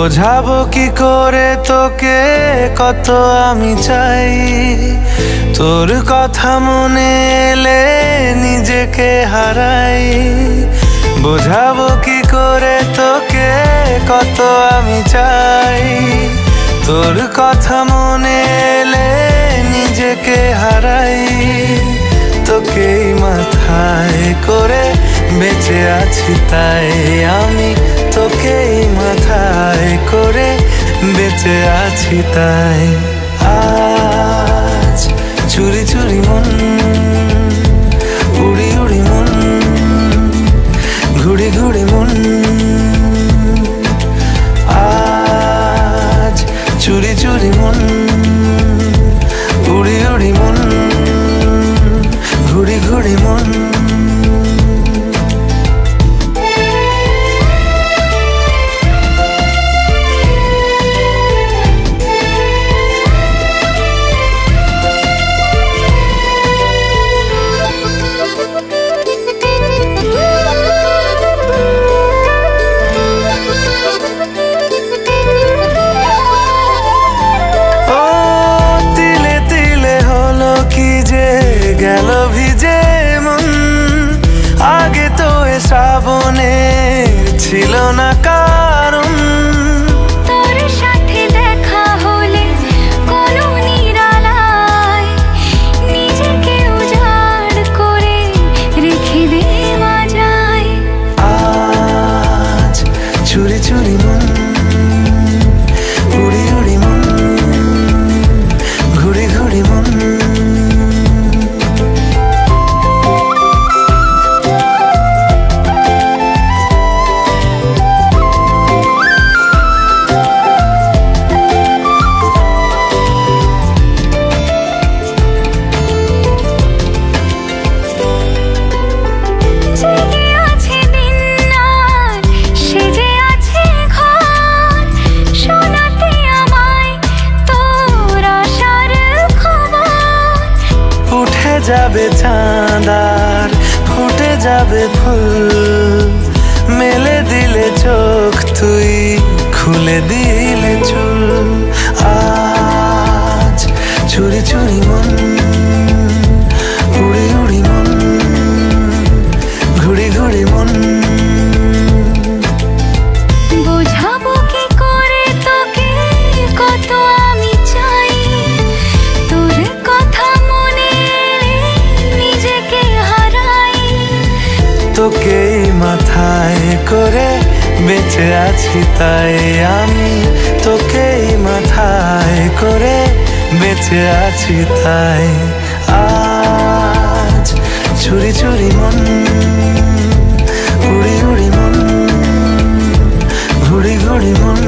বোঝাবো কি করে তোকে কত আমি চাই, তোর কথা মনে এলে নিজেকে হারাই। বোঝাবো কি করে তোকে কত আমি চাই, তোর কথা মনে এলে নিজেকে হারাই। তোকেই মাথায় করে বেঁচে আছি তাই আমি, তোকেই মাথায় করে বেঁচে আছি তাই। আজ চুরি চুরি মন, উড়ি উড়ি মন, ঘুড়ি ঘুড়ি মন। আজ চুরি চুরি মন, উড়ি উড়ি মন, ঘুড়ি ঘুড়ি মন। গেল ভিজে মন, আগে তো এ শ্রাবণের ছিল না কারণ। তোর সাথে দেখা হলে কোনো নিরালায় নিজেকে উজাড় করে রেখে দেওয়া যায়। আজ চুরি চুরি মন, উড়ি উড়ি মন, ঘুড়ি ঘুড়ি মন। যাবে চাঁদার ফুটে যাবে ফুল, মেলে দিলে চোখ তুই খুলে দিলে চুল। আজ চুরি চুরি মন, উড়ি উড়ি মন, ঘুড়ি ঘুড়ি মন। বোঝাবো কি করে তোকে কত আমি চাই, তোর কথা মনে নিজেকে হারাই। তোকেই মাথায় করে বেঁচে আছি তাই আমি, তোকেই মাথায় করে বেঁচে আছি তাই। আজ চুরি চুরি মন, উড়ি উড়ি মন, ঘুড়ি ঘুড়ি মন।